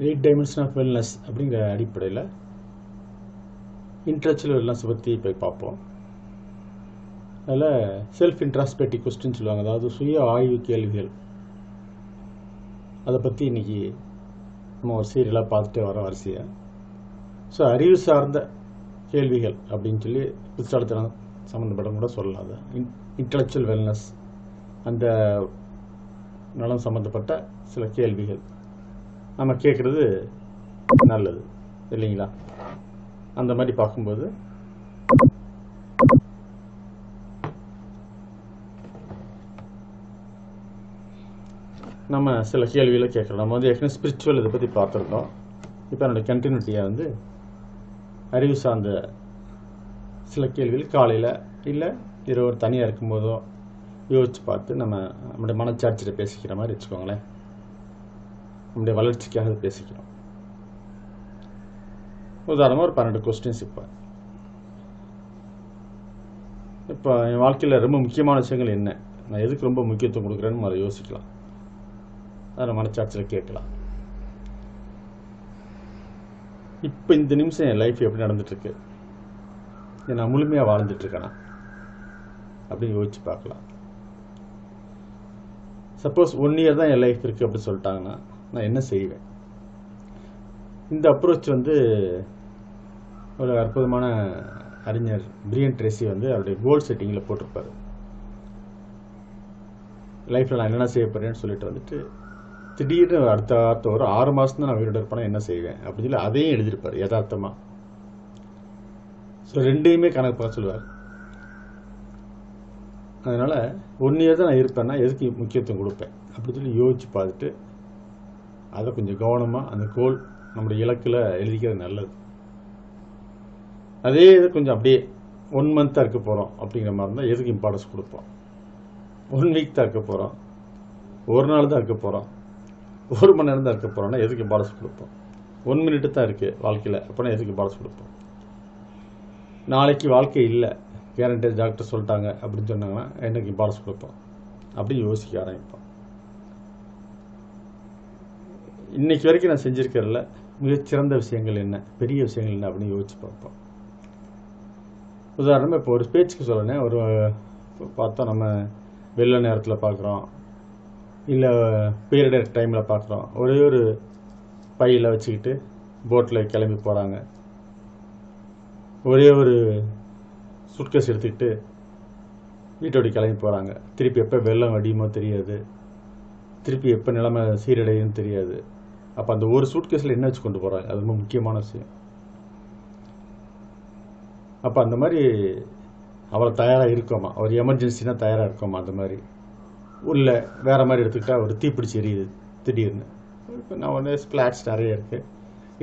8 dimension of wellness அப்படிங்கிற அடிப்படையில் intellectual வெல்னஸை பற்றி போய் பார்ப்போம். அதில் செல்ஃப் இன்ட்ராஸ்பெக்டிவ் கொஸ்டின் சொல்லுவாங்க, அதாவது சுய ஆய்வு கேள்விகள். அதை பற்றி இன்றைக்கி நம்ம ஒரு சீரியலாக பார்த்துட்டு வர வரிசையாக. ஸோ அறிவு சார்ந்த கேள்விகள் அப்படின்னு சொல்லி புத்தாலத்தனம் சம்மந்தப்பட்ட கூட சொல்லலாம். அது இன்டலெக்சுவல் வெல்னஸ், அந்த நலம் சம்மந்தப்பட்ட சில கேள்விகள் நம்ம கேட்குறது நல்லது இல்லைங்களா? அந்த மாதிரி பார்க்கும்போது நம்ம சில கேள்விகளை கேட்கலாம். நம்ம ஏற்கனவே ஸ்பிரிச்சுவல் இதை பற்றி பார்த்துருந்தோம். இப்போ என்னோடய கண்டினியூட்டியாக அறிவு சார்ந்த சில கேள்விகள் காலையில் இல்லை இரவு தனியாக இருக்கும்போதோ யோசித்து பார்த்து நம்முடைய மனச்சாட்சியில் பேசிக்கிற மாதிரி வச்சுக்கோங்களேன். நம்முடைய வளர்ச்சிக்காக பேசிக்கிறோம். உதாரணமாக ஒரு 12 கொஸ்டின்ஸ். இப்போ என் வாழ்க்கையில் ரொம்ப முக்கியமான விஷயங்கள் என்ன, நான் எதுக்கு ரொம்ப முக்கியத்துவம் கொடுக்குறேன்னு அதை யோசிக்கலாம். அதை மனச்சாட்சியில் கேட்கலாம். இப்போ இந்த நிமிஷம் என் லைஃப் எப்படி நடந்துட்டுருக்கு, நான் முழுமையாக வாழ்ந்துட்டுருக்கேனா அப்படின்னு யோசிச்சு பார்க்கலாம். சப்போஸ் 1 இயர் தான் என் லைஃப் இருக்குது அப்படின்னு சொல்லிட்டாங்கன்னா நான் என்ன செய்வேன்? இந்த அப்ரோச் ஒரு அற்புதமான அறிஞர் பிரியன் ட்ரேசி அவருடைய கோல் செட்டிங்கில் போட்டிருப்பார். லைஃப்பில் நான் என்னென்ன செய்ய போகிறேன்னு சொல்லிட்டு திடீர்னு அடுத்த ஒரு 6 மாதம் தான் நான் உயிரோட இருப்பேனா என்ன செய்வேன் அப்படின்னு சொல்லி அதையும் எழுதியிருப்பார் யதார்த்தமாக. ஸோ 2யுமே கணக்கு பார்க்க சொல்லுவார். அதனால் 1 இயர் தான் நான் இருப்பேன்னா எதுக்கு முக்கியத்துவம் கொடுப்பேன் அப்படின்னு சொல்லி யோசித்து பார்த்துட்டு அதை கொஞ்சம் கவனமாக அந்த கோல் நம்முடைய இலக்கில் எழுதிக்கிறது நல்லது. அதே இது கொஞ்சம் அப்படியே 1 மந்த்தாக இருக்க போகிறோம் அப்படிங்கிற மாதிரி இருந்தால் எதுக்கு இம்பார்ட்டன்ஸ் கொடுப்போம்? 1 வீக் தான் இருக்க போகிறோம், 1 நாள் தான் இருக்க போகிறோம், 1 மணி நேரம் தான் இருக்க போகிறோம்னா எதுக்கு இம்பார்ட்டன்ஸ் கொடுப்போம்? 1 மினிட்டு தான் இருக்குது வாழ்க்கையில், அப்படின்னா எதுக்கு இம்பார்ட்டன்ஸ் கொடுப்போம்? நாளைக்கு வாழ்க்கை இல்லை, கேரண்டேஜ் டாக்டர் சொல்லிட்டாங்க அப்படின்னு சொன்னாங்கன்னா எனக்கு இம்பார்ட்டன்ஸ் கொடுப்போம் அப்படின்னு யோசிக்க ஆரம்பிப்போம். இன்றைக்கி வரைக்கும் நான் செஞ்சுருக்கிறதுல மிகச்சிறந்த விஷயங்கள் என்ன, பெரிய விஷயங்கள் என்ன அப்படின்னு யோசிச்சு பார்ப்போம். உதாரணமாக இப்போ ஒரு பேச்சுக்கு சொல்லணும், ஒரு பார்த்தா நம்ம வெள்ள நேரத்தில் பார்க்குறோம், இல்லை பீரியட் டைமில் பார்க்குறோம், ஒரே ஒரு பையில் வச்சுக்கிட்டு போட்டில் கிளம்பி போகிறாங்க, ஒரே ஒரு சுட்கேஸ் எடுத்துக்கிட்டு வீட்டோடி கிளம்பி போகிறாங்க. திருப்பி எப்போ வெள்ளம் அடியுமோ தெரியாது, திருப்பி எப்போ நிலைமை சீரடையுன்னு தெரியாது. அப்போ அந்த ஒரு சூட்கேஸில் என்ன வச்சு கொண்டு போகிறாங்க, அது ரொம்ப முக்கியமான விஷயம். அப்போ அந்த மாதிரி அவளை தயாராக இருக்கோமா, ஒரு எமர்ஜென்சினா தயாராக இருக்கோமா? அந்த மாதிரி உள்ள வேறு மாதிரி எடுத்துக்கிட்டால் ஒரு தீப்பிடிச்சி எரியுது திடீர்னு. இப்போ நான் ஒன்று ஃப்ளாட்ஸ் நிறைய இருக்குது,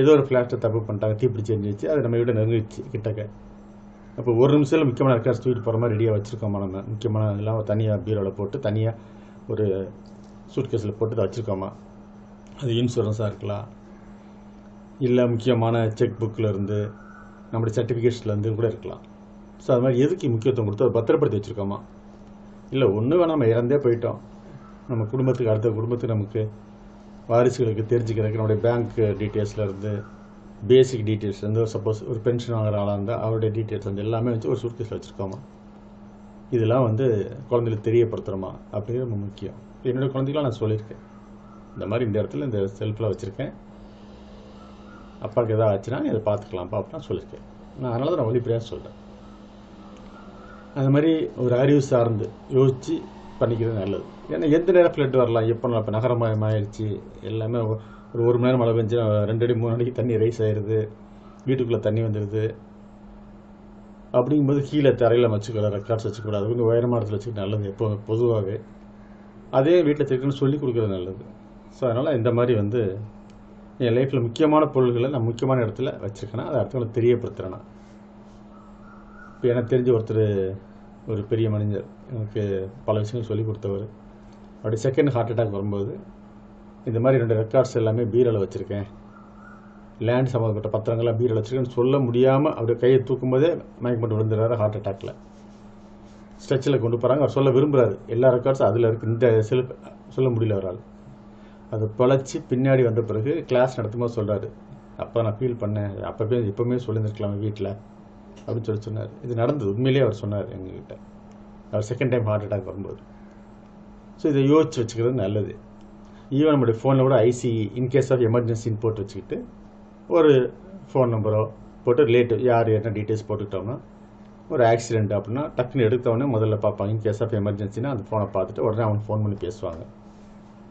ஏதோ ஒரு ஃப்ளாட்டை தப்பு பண்ணிட்டாங்க, தீப்பிடிச்சி எரிஞ்சிச்சு, அது நம்ம வீட்டை நெருங்கிச்சு கிட்டக்க. அப்போ ஒரு நிமிஷத்தில் முக்கியமான ரெக்கார்ட்ஸ் தூக்கிட்டு போகிற மாதிரி ரெடியாக வச்சுருக்கோமா? நம்ம முக்கியமான எல்லாம் தனியாக பீரோவில் போட்டு தனியாக ஒரு சூட்கேஸில் போட்டு அதை வச்சுருக்கோமா? அது இன்சூரன்ஸாக இருக்கலாம், இல்லை முக்கியமான செக் புக்கில் இருந்து நம்முடைய சர்டிஃபிகேட்ஸ்லேருந்து கூட இருக்கலாம். ஸோ அது மாதிரி எதுக்கு முக்கியத்துவம் கொடுத்து அதை பத்திரப்படுத்தி வச்சுருக்கோமா? இல்லை ஒன்று வேணால் நம்ம இறந்தே போயிட்டோம், நம்ம குடும்பத்துக்கு அடுத்த குடும்பத்துக்கு நமக்கு வாரிசுகளுக்கு தெரிஞ்சுக்கிறதுக்கு நம்முடைய பேங்க் டீட்டெயில்ஸ்லேருந்து பேசிக் டீட்டெயில்ஸ்லேருந்து, சப்போஸ் ஒரு பென்ஷன் வாங்குற ஆளாக இருந்தால் அவருடைய டீட்டெயில்ஸ் எல்லாமே வச்சு ஒரு சூட்கேஸில் வச்சுருக்கோமா? இதெல்லாம் குழந்தைகளுக்கு தெரியப்படுத்துகிறோமா அப்படிங்கிறது ரொம்ப முக்கியம். என்னுடைய குழந்தைகளாம் நான் சொல்லியிருக்கேன், இந்த மாதிரி இந்த இடத்துல இந்த செல்ஃபில் வச்சுருக்கேன், அப்பாவுக்கு எதாவது ஆச்சுன்னா இதை பார்த்துக்கலாம்ப்பா அப்படின்னு சொல்லியிருக்கேன். நான் அதனால தான் நான் வெளிப்படையாக சொல்கிறேன். அந்த மாதிரி ஒரு அறிவு சார்ந்து யோசித்து பண்ணிக்கிறது நல்லது. ஏன்னா எந்த நேரம் ஃப்ளட் வரலாம், எப்போ இப்போ நகரமயமாகிடுச்சு, எல்லாமே ஒரு மணி நேரம் மழை பெஞ்சு 2 அடி 3 அடிக்கு தண்ணி ரைஸ் ஆயிடுது, வீட்டுக்குள்ளே தண்ணி வந்துடுது. அப்படிங்கும்போது கீழே தரையில் வச்சுக்கூடாது, ரெக்கார்ட்ஸ் வச்சுக்கூடாது, கொஞ்சம் உயரமான இடத்துல வச்சுக்க நல்லது எப்போ பொதுவாகவே. அதே வீட்டில் திருக்குன்னு சொல்லி கொடுக்குறது நல்லது. ஸோ அதனால் இந்த மாதிரி என் லைஃப்பில் முக்கியமான பொருள்களை நான் முக்கியமான இடத்துல வச்சுருக்கேன்னா அதை அடுத்தவங்களுக்கு தெரியப்படுத்துகிறேன்னா. இப்போ எனக்கு தெரிஞ்ச ஒரு பெரிய மனிதர், எனக்கு பல விஷயங்கள் சொல்லிக் கொடுத்தவர், அப்படி செகண்ட் ஹார்ட் அட்டாக் வரும்போது இந்த மாதிரி 2 ரெக்கார்ட்ஸ் எல்லாமே பீரோவில் வச்சுருக்கேன், லேண்ட் சம்மந்தப்பட்ட பத்திரங்கள்லாம் பீரோவில் வச்சுருக்கேன்னு சொல்ல முடியாமல் அப்படியே கையை தூக்கும்போதே மயக்கம் போட்டு விழுந்துடுறாரு ஹார்ட் அட்டாக்ல. ஸ்ட்ரெச்சில் கொண்டு போகிறாங்க, அவர் சொல்ல விரும்புகிறாரு, எல்லா ரெக்கார்ட்ஸும் அதில் இருக்குது, இந்த சொல்ல முடியல அவரால். அது பொழைச்சி பின்னாடி வந்த பிறகு கிளாஸ் நடத்தும்போது சொல்கிறாரு, அப்போ நான் ஃபீல் பண்ணேன், அப்போவே எப்போவுமே சொல்லியிருந்துருக்கலாம் வீட்டில் அப்படின்னு சொன்னார். இது நடந்தது, உண்மையிலேயே அவர் சொன்னார் எங்ககிட்ட, அவர் செகண்ட் டைம் ஹார்ட் அட்டாக் வரும்போது. ஸோ இதை யோசிச்சு வச்சுக்கிறது நல்லது. ஈவன் நம்மளுடைய ஃபோனில் கூட ஐசிஇ இன்கேஸ் ஆஃப் எமர்ஜென்சின்னு போட்டு வச்சுக்கிட்டு ஒரு ஃபோன் நம்பரோ போட்டு ரிலேட்டிவ் யார் என்ன டீட்டெயில்ஸ் போட்டுக்கிட்டோம்னா, ஒரு ஆக்சிடென்ட் அப்படின்னா டக்குன்னு எடுத்தவொடனே முதல்ல பார்ப்பாங்க. இன்கேஸ் ஆஃப் எமர்ஜென்சினா அந்த ஃபோனை பார்த்துட்டு உடனே அவங்க ஃபோன் பண்ணி பேசுவாங்க.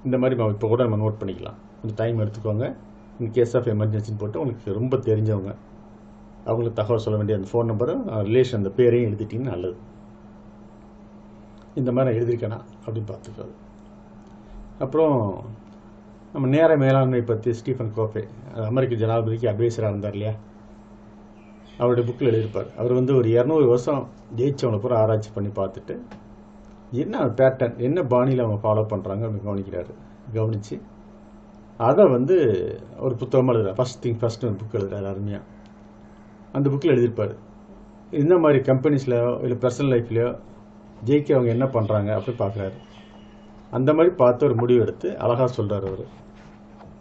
இந்த மாதிரி இப்போ கூட நம்ம நோட் பண்ணிக்கலாம். கொஞ்சம் டைம் எடுத்துக்கோங்க. இன்கேஸ் ஆஃப் எமர்ஜென்சின்னு போட்டு உங்களுக்கு ரொம்ப தெரிஞ்சவங்க அவங்களுக்கு தகவல் சொல்ல வேண்டிய அந்த ஃபோன் நம்பரும் ரிலேஷன் அந்த பேரையும் எழுதிட்டிங்கன்னா நல்லது. இந்த மாதிரி நான் எழுதியிருக்கேனா அப்படின்னு பார்த்துக்கிறது. அப்புறம் நம்ம நேர மேலாண்மை பற்றி ஸ்டீஃபன் கோஃபே, அமெரிக்க ஜனாதிபதிக்கு அட்வைசராக இருந்தார் இல்லையா, அவருடைய புக்கில் எழுதியிருப்பார். அவர் வந்து ஒரு 200 வருஷம் ஜெயிச்சவனை பூரா ஆராய்ச்சி பண்ணி பார்த்துட்டு என்ன பேட்டர்ன், என்ன பாணியில் அவங்க ஃபாலோ பண்ணுறாங்க அப்படின்னு கவனித்து அதை வந்து ஒரு புத்தகமாக எழுதுறாரு. ஃபஸ்ட் திங் ஃபஸ்ட்டு ஒரு புக் எழுதுறாரு அருமையாக. அந்த புக்கில் எழுதியிருப்பார், இந்த மாதிரி கம்பெனிஸ்லையோ இல்லை பர்சனல் லைஃப்லையோ ஜெயிக்கிறவங்க என்ன பண்ணுறாங்க அப்படி பார்க்குறாரு. அந்த மாதிரி பார்த்து ஒரு முடிவு எடுத்து அழகாக சொல்கிறார் அவர்.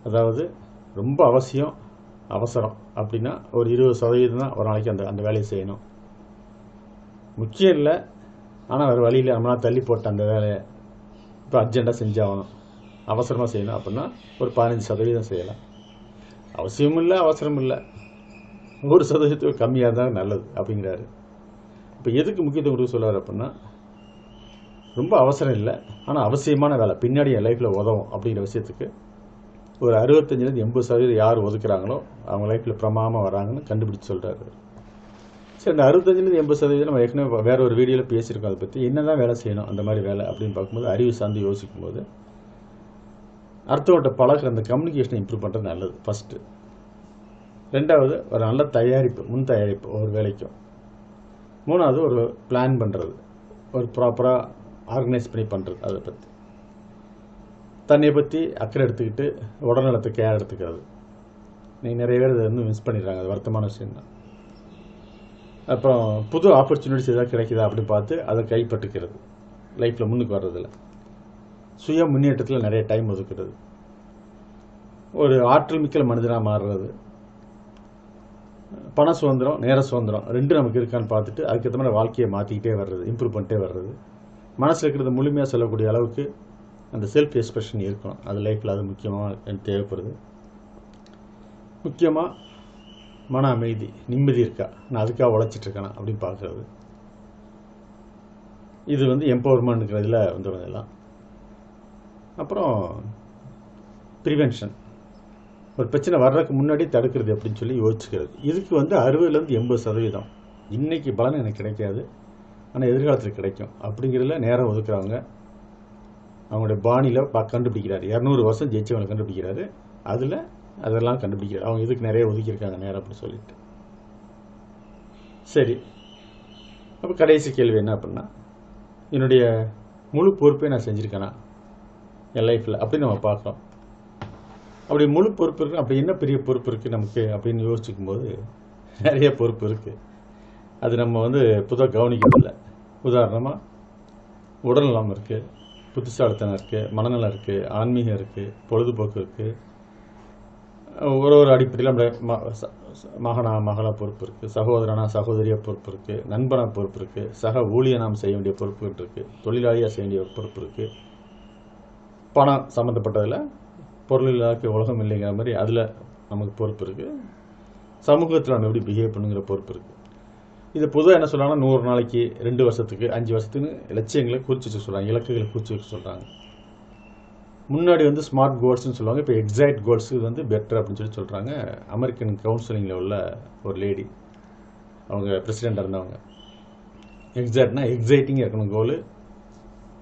அதாவது ரொம்ப அவசரம் அப்படின்னா ஒரு 20% தான் ஒரு நாளைக்கு அந்த வேலையை செய்யணும். முக்கியம் இல்லை, ஆனால் வேறு வழியில் நம்மளால் தள்ளி போட்ட அந்த வேலையை இப்போ அர்ஜெண்ட்டாக செஞ்சாகணும், அவசரமாக செய்யணும் அப்படின்னா ஒரு 15% செய்யலாம். அவசியம் இல்லை, அவசரம் இல்லை, 1% கம்மியாக இருந்தால் நல்லது அப்படிங்கிறாரு. இப்போ எதுக்கு முக்கியத்துவம் கொடுக்க சொல்கிறார் அப்படின்னா, ரொம்ப அவசரம் இல்லை ஆனால் அவசியமான வேலை பின்னாடி என் லைஃப்பில் உதவும் அப்படிங்கிற விஷயத்துக்கு ஒரு 65-80% யார் ஒதுக்குறாங்களோ அவங்க லைஃப்பில் பிரமாதமாக வராங்கன்னு கண்டுபிடிச்சி சொல்கிறாரு. சரி, இந்த 65-80% நம்ம ஏற்கனவே வேற ஒரு வீடியோவில் பேசியிருக்கோம். அதை பற்றி என்ன தான் வேலை செய்யணும் அந்த மாதிரி வேலை அப்படின்னு பார்க்கும்போது, அறிவு சார்ந்து யோசிக்கும் போது அடுத்தவர்கிட்ட பழகிற அந்த கம்யூனிகேஷனை இம்ப்ரூவ் பண்ணுறது நல்லது ஃபஸ்ட்டு. ரெண்டாவது ஒரு நல்ல முன் தயாரிப்பு ஒரு வேலைக்கும். மூணாவது ஒரு பிளான் பண்ணுறது, ஒரு ப்ராப்பராக ஆர்கனைஸ் பண்ணி பண்ணுறது. அதை பற்றி தன்னை பற்றி அக்கறை எடுத்துக்கிட்டு உடல்நலத்தை கேர் எடுத்துக்கிறது. நீங்கள் நிறைய பேர் இதை வந்து மிஸ் பண்ணிடுறாங்க, அது வருத்தமான விஷயம்தான். அப்புறம் புது ஆப்பர்ச்சுனிட்டிஸ் எதாவது கிடைக்குதா அப்படின்னு பார்த்து அதை கைப்பற்றுக்கிறது, லைஃப்பில் முன்னுக்கு வர்றதில்ல. சுய முன்னேற்றத்தில் நிறைய டைம் ஒதுக்குறது, ஒரு ஆற்றல் மிக்க மனிதனாக மாறுறது. பண சுதந்திரம், நேர சுதந்திரம் ரெண்டும் நமக்கு இருக்கான்னு பார்த்துட்டு அதுக்கேற்ற மாதிரி வாழ்க்கையை மாற்றிக்கிட்டே வர்றது, இம்ப்ரூவ் பண்ணிட்டே வர்றது. மனசில் இருக்கிறத முழுமையாக சொல்லக்கூடிய அளவுக்கு அந்த செல்ஃப் எக்ஸ்பிரஷன் இருக்கணும். அது லைஃப்பில் அது முக்கியமாக எனக்கு தேவைப்படுது. முக்கியமாக மன அமைதி, நிம்மதி இருக்கா, நான் அதுக்காக உழைச்சிட்ருக்கேனா அப்படின்னு பார்க்குறது. இது வந்து எம்பவர்மெண்ட்ங்கிறதுல வந்துடும் எல்லாம். அப்புறம் ப்ரிவென்ஷன், ஒரு பிரச்சனை வர்றதுக்கு முன்னாடி தடுக்கிறது அப்படின்னு சொல்லி யோசிச்சுக்கிறது. இதுக்கு வந்து 60-80% இன்றைக்கி பலன் எனக்கு கிடைக்காது, ஆனால் எதிர்காலத்தில் கிடைக்கும் அப்படிங்கிறதுல நேரம் ஒதுக்குறவங்க அவங்களுடைய பாணியில் கண்டுபிடிக்கிறாரு. 200 வருஷம் ஜெயிச்சவங்களை கண்டுபிடிக்கிறாரு, அதெல்லாம் கண்டுபிடிக்கிறார். அவங்க இதுக்கு நிறைய ஒதுக்கியிருக்காங்க நேரம் அப்படின்னு சொல்லிட்டு. சரி, அப்போ கடைசி கேள்வி என்ன அப்படின்னா, என்னுடைய முழு பொறுப்பை நான் செஞ்சுருக்கேனா என் லைஃப்பில் அப்படின்னு நம்ம பார்க்குறோம். அப்படி முழு பொறுப்பு இருக்குது, அப்படி என்ன பெரிய பொறுப்பு இருக்குது நமக்கு அப்படின்னு யோசிச்சுக்கும் போது நிறைய பொறுப்பு இருக்குது. அது நம்ம வந்து புதுசாக கவனிக்கிறதில்ல. உதாரணமாக உடல்நலம் இருக்குது, புத்திசாலித்தனம் இருக்குது, மனநலம் இருக்குது, ஆன்மீகம் இருக்குது, பொழுதுபோக்கு இருக்குது. ஒரு அடிப்படையில் நம்முடைய மகளா பொறுப்பு இருக்குது, சகோதரனா சகோதரியாக பொறுப்பு இருக்குது, நண்பனாக பொறுப்பு இருக்குது, சக ஊழிய நாம் செய்ய வேண்டிய பொறுப்புகள் இருக்குது, தொழிலாளியாக செய்ய வேண்டிய பொறுப்பு இருக்குது. பணம் சம்மந்தப்பட்டதில் பொருள் இல்லாத உலகம் இல்லைங்கிற மாதிரி அதில் நமக்கு பொறுப்பு இருக்குது. சமூகத்தில் நம்ம எப்படி பிஹேவ் பண்ணுங்கிற பொறுப்பு இருக்குது. இது பொதுவாக என்ன சொல்கிறாங்கன்னா 100 நாளைக்கு, 2 வருஷத்துக்கு, 5 வருஷத்துக்கு லட்சியங்களை குறித்து வச்சு சொல்கிறாங்க, இலக்குகளை குறித்து வச்சு சொல்கிறாங்க. முன்னாடி வந்து ஸ்மார்ட் கோல்ஸ்ன்னு சொல்லுவாங்க, இப்போ எக்ஸாக்ட் கோல்ஸு வந்து பெட்டர் அப்படின்னு சொல்கிறாங்க. அமெரிக்கன் கவுன்சிலிங்கில் உள்ள ஒரு லேடி, அவங்க பிரசிடெண்ட்டாக இருந்தவங்க. எக்ஸாக்ட்னா எக்ஸைட்டிங்காக இருக்கணும் கோலு,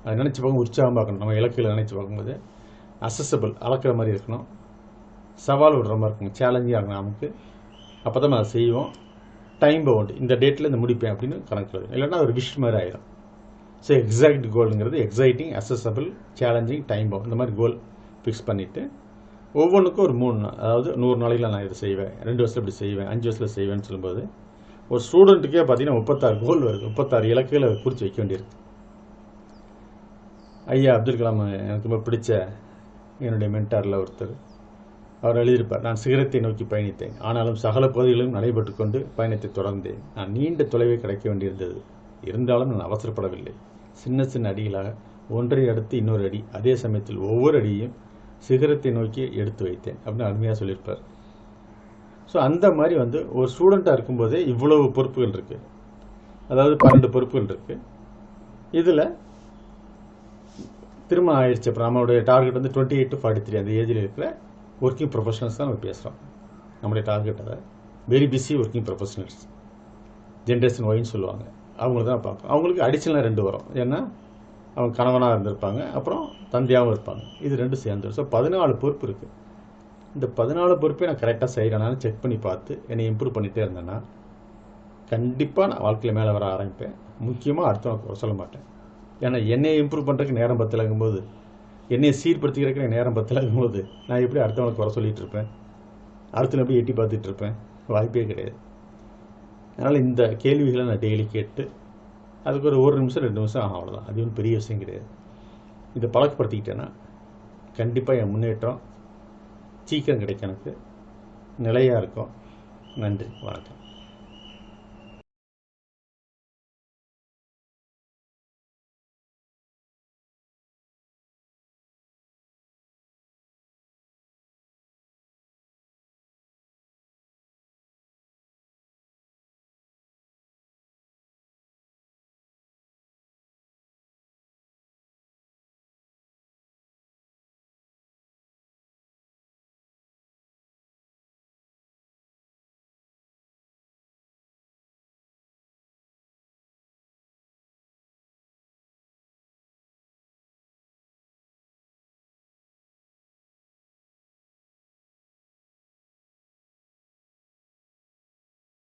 அதை நினச்சி பார்க்க உற்சாகம் பார்க்கணும். நம்ம இலக்குகளை நினச்சி பார்க்கும்போது அசஸபிள், அளக்கிற மாதிரி இருக்கணும், சவால் விடுற மாதிரி இருக்கணும், சேலஞ்சிங்காக இருக்கணும் நமக்கு. அப்போ தான் அதை செய்வோம். டைம் பவுண்ட், இந்த டேட்டில் இந்த முடிப்பேன் அப்படின்னு கணக்கில், இல்லைன்னா ஒரு விஷ் மாதிரி ஆயிடும். ஸோ எக்ஸாக்ட் கோலுங்கிறது exciting, assessable, challenging, time bound, இந்த மாதிரி கோல் ஃபிக்ஸ் பண்ணிவிட்டு ஒவ்வொன்றுக்கும் ஒரு 3 நாள், அதாவது 100 நாளைக்கு நான் இதை செய்வேன், 2 வருஷத்தில் இப்படி செய்வேன், 5 வருஷத்தில் செய்வேன்னு சொல்லும்போது ஒரு ஸ்டூடெண்ட்டுக்கே பார்த்தீங்கன்னா 36 கோல் வருது, 36 இலக்குகளை குறித்து வைக்க வேண்டியிருக்கு. ஐயா அப்துல் கலாம் எனக்கு ரொம்ப பிடிச்ச என்னுடைய மென்டாரில் ஒருத்தர். அவர் எழுதியிருப்பார், நான் சிகரத்தை நோக்கி பயணித்தேன், ஆனாலும் சகல பகுதிகளிலும் நடைபெற்று கொண்டு பயணத்தை தொடர்ந்தேன். நான் நீண்ட தொலைவை கிடைக்க வேண்டியிருந்தது, இருந்தாலும் நான் அவசரப்படவில்லை. சின்ன சின்ன அடிகளாக ஒன்றை அடுத்து இன்னொரு அடி, அதே சமயத்தில் ஒவ்வொரு அடியையும் சிகரத்தை நோக்கி எடுத்து வைத்தேன் அப்படின்னு அருமையாக சொல்லியிருப்பார். ஸோ அந்த மாதிரி ஒரு ஸ்டூடெண்ட்டாக இருக்கும்போதே இவ்வளவு பொறுப்புகள் இருக்குது. அதாவது 12 பொறுப்புகள் இருக்குது. இதில் திருமணம் ஆயிடுச்சு. அப்புறம் நம்மளுடைய டார்கெட் 28 to 43 அந்த ஏஜில் இருக்கிற ஒர்க்கிங் ப்ரொஃபஷனல்ஸ் தான் நம்ம பேசுகிறோம். நம்முடைய டார்கெட் அதை very busy working professionals, generation ஒய்ன்னு சொல்லுவாங்க. அவங்களுக்கு தான் பார்க்கணும். அவங்களுக்கு அடிஷனலாக 2 வரும். ஏன்னா அவங்க கணவனாக இருந்திருப்பாங்க, அப்புறம் தந்தையாகவும் இருப்பாங்க. இது 2 சேர்ந்து. ஸோ 14 பொறுப்பு இருக்குது. இந்த 14 பொறுப்பை நான் கரெக்டாக செய்கிறேனான்னு செக் பண்ணி பார்த்து என்னை இம்ப்ரூவ் பண்ணிகிட்டே இருந்தேன்னா கண்டிப்பாக நான் வாழ்க்கையில் மேலே வர ஆரம்பிப்பேன். முக்கியமாக அடுத்தவங்க சொல்ல மாட்டேன். ஏன்னா என்னை இம்ப்ரூவ் பண்ணுறதுக்கு நேரம் பத்தலங்கும்போது, என்னை சீர்படுத்திக்கிறதுக்கு நேரம் பத்தலங்கும்போது நான் எப்படி அடுத்தவங்களுக்கு குறை சொல்லிகிட்டு இருப்பேன்? அடுத்தவங்க எப்படி எட்டி பார்த்துட்டு இருப்பேன்? வாய்ப்பே கிடையாது. அதனால் இந்த கேள்விகளை நான் டெய்லி கேட்டு அதுக்கு ஒரு நிமிஷம் 2 நிமிஷம் ஆகும், அவ்வளோதான். அது ஒன்றும் பெரிய விஷயம் கிடையாது. இதை பழக்கப்படுத்திக்கிட்டேன்னா கண்டிப்பாக என் முன்னேற்றம் சீக்கிரம் கிடைக்கும், எனக்கு நிலையாக இருக்கும். நன்றி, வணக்கம்.